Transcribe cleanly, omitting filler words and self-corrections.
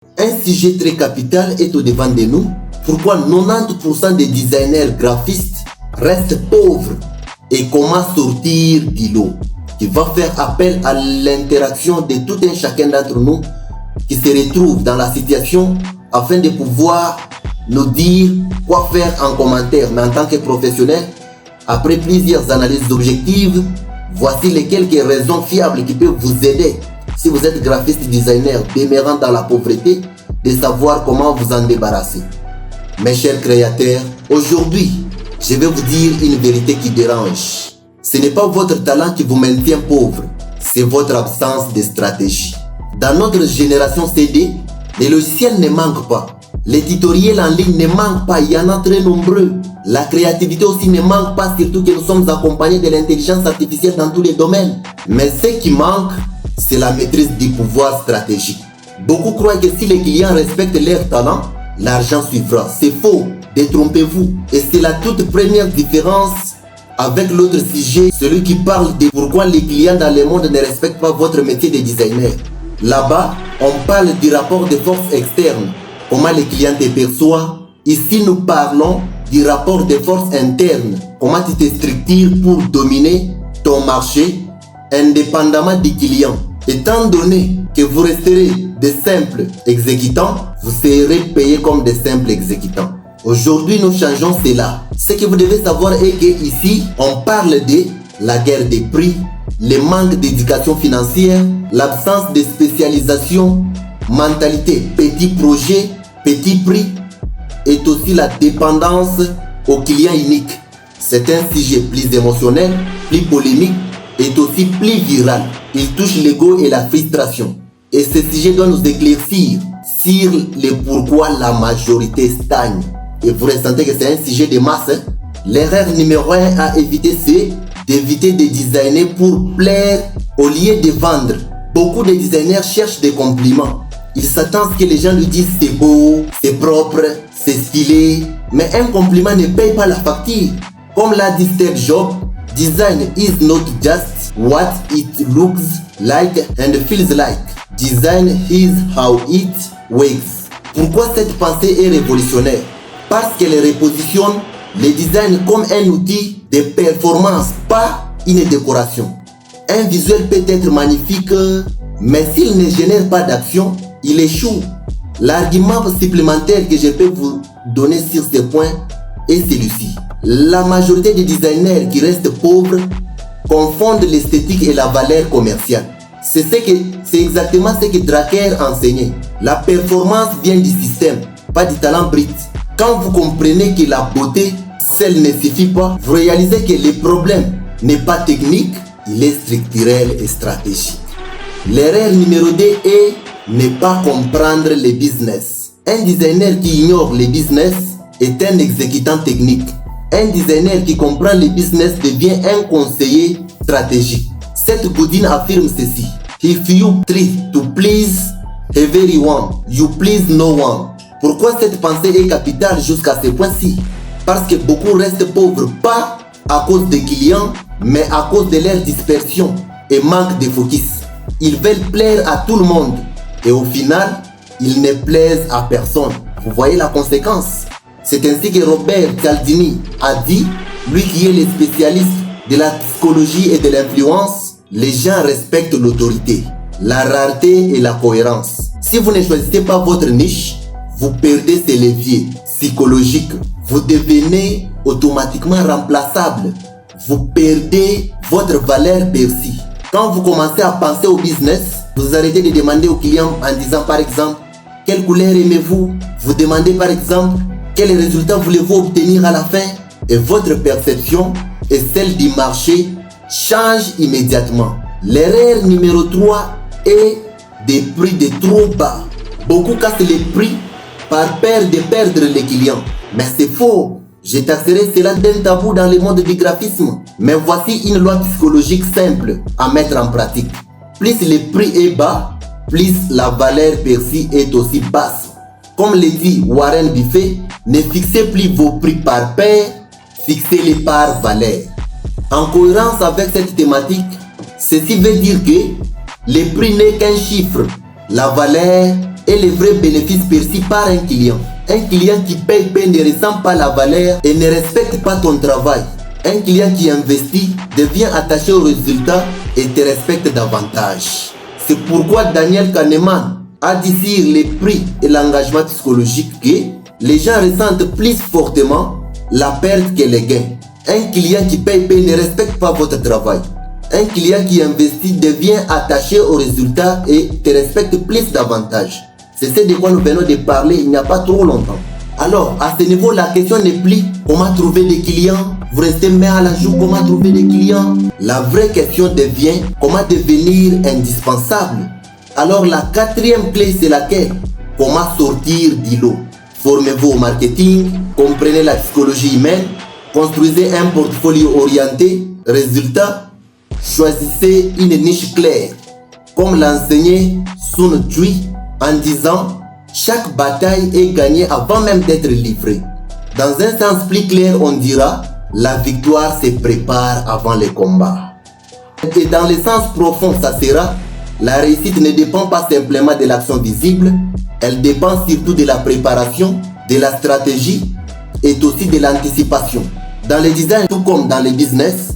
Un sujet très capital est au devant de nous. Pourquoi 90% des designers graphistes restent pauvres et comment sortir du lot, qui va faire appel à l'interaction de tout un chacun d'entre nous qui se retrouve dans la situation afin de pouvoir nous dire quoi faire en commentaire. Mais en tant que professionnel, après plusieurs analyses objectives, voici les quelques raisons fiables qui peuvent vous aider, si vous êtes graphiste designer demeurant dans la pauvreté, de savoir comment vous en débarrasser. Mes chers créateurs, aujourd'hui, je vais vous dire une vérité qui dérange. Ce n'est pas votre talent qui vous maintient pauvre, c'est votre absence de stratégie. Dans notre génération CD, les logiciels ne manquent pas. Les tutoriels en ligne ne manquent pas, il y en a très nombreux. La créativité aussi ne manque pas, surtout que nous sommes accompagnés de l'intelligence artificielle dans tous les domaines. Mais ce qui manque, c'est la maîtrise du pouvoir stratégique. Beaucoup croient que si les clients respectent leur talent, l'argent suivra. C'est faux, détrompez-vous. Et c'est la toute première différence avec l'autre sujet, celui qui parle de pourquoi les clients dans le monde ne respectent pas votre métier de designer. Là-bas, on parle du rapport de force externe, comment les clients te perçoivent. Ici, nous parlons du rapport de force interne, comment tu te structures pour dominer ton marché indépendamment des clients. Étant donné que vous resterez des simples exécutants, vous serez payés comme des simples exécutants. Aujourd'hui, nous changeons cela. Ce que vous devez savoir est qu'ici, on parle de la guerre des prix, le manque d'éducation financière, l'absence de spécialisation, mentalité petit projet, petit prix, et aussi la dépendance au client unique. C'est un sujet plus émotionnel, plus polémique, et aussi plus viral. Il touche l'ego et la frustration. Et ce sujet doit nous éclaircir sur le pourquoi la majorité stagne. Et vous ressentez que c'est un sujet de masse. L'erreur numéro 1 à éviter, c'est d'éviter de designer pour plaire au lieu de vendre. Beaucoup de designers cherchent des compliments. Ils s'attendent que les gens lui disent c'est beau, c'est propre, c'est stylé. Mais un compliment ne paye pas la facture. Comme l'a dit Steve Jobs, design is not just what it looks like and feels like. Design is how it works. Pourquoi cette pensée est révolutionnaire? Parce qu'elle repositionne le design comme un outil de performance, pas une décoration. Un visuel peut être magnifique, mais s'il ne génère pas d'action, il échoue. L'argument supplémentaire que je peux vous donner sur ce point est celui-ci. La majorité des designers qui restent pauvres confondent l'esthétique et la valeur commerciale. C'est exactement ce que Drucker enseignait. La performance vient du système, pas du talent brut. Quand vous comprenez que la beauté seule ne suffit pas, vous réalisez que le problème n'est pas technique, il est structurel et stratégique. L'erreur numéro 2 est ne pas comprendre le business. Un designer qui ignore le business est un exécutant technique. Un designer qui comprend le business devient un conseiller stratégique. Seth Godin affirme ceci: If you try to please everyone, you please no one. Pourquoi cette pensée est capitale jusqu'à ce point-ci? Parce que beaucoup restent pauvres, pas à cause des clients, mais à cause de leur dispersion et manque de focus. Ils veulent plaire à tout le monde et au final, ils ne plaisent à personne. Vous voyez la conséquence? C'est ainsi que Robert Cialdini a dit, lui qui est le spécialiste de la psychologie et de l'influence, les gens respectent l'autorité, la rareté et la cohérence. Si vous ne choisissez pas votre niche, vous perdez ces leviers psychologiques. Vous devenez automatiquement remplaçable. Vous perdez votre valeur perçue. Quand vous commencez à penser au business, vous arrêtez de demander au client en disant par exemple, quelle couleur aimez-vous? Vous demandez par exemple, quel résultat voulez-vous obtenir à la fin? Et votre perception et celle du marché changent immédiatement. L'erreur numéro 3 est des prix de trop bas. Beaucoup cassent les prix par peur de perdre les clients. Mais c'est faux. Je taxerai cela d'un tabou dans le monde du graphisme. Mais voici une loi psychologique simple à mettre en pratique. Plus le prix est bas, plus la valeur perçue est aussi basse. Comme le dit Warren Buffett, ne fixez plus vos prix par paire, fixez-les par valeur. En cohérence avec cette thématique, ceci veut dire que le prix n'est qu'un chiffre, la valeur est le vrai bénéfice perçu par un client. Un client qui paye ne ressent pas la valeur et ne respecte pas ton travail. Un client qui investit devient attaché au résultat et te respecte davantage. C'est pourquoi Daniel Kahneman a dit sur les prix et l'engagement psychologique que les gens ressentent plus fortement la perte que les gains. Un client qui paye ne respecte pas votre travail. Un client qui investit devient attaché au résultat et te respecte plus davantage. C'est ce de quoi nous venons de parler il n'y a pas trop longtemps. Alors, à ce niveau, la question n'est plus comment trouver des clients. Vous restez main à la joue, comment trouver des clients. La vraie question devient comment devenir indispensable. Alors, la quatrième clé, c'est laquelle? Comment sortir du lot. Formez-vous au marketing, comprenez la psychologie humaine, construisez un portfolio orienté. Résultat, choisissez une niche claire. Comme l'enseignait Sun Tzu en disant, chaque bataille est gagnée avant même d'être livrée. Dans un sens plus clair, on dira, la victoire se prépare avant le combat. Et dans le sens profond, ça sera, la réussite ne dépend pas simplement de l'action visible, elle dépend surtout de la préparation, de la stratégie et aussi de l'anticipation. Dans le design, tout comme dans le business,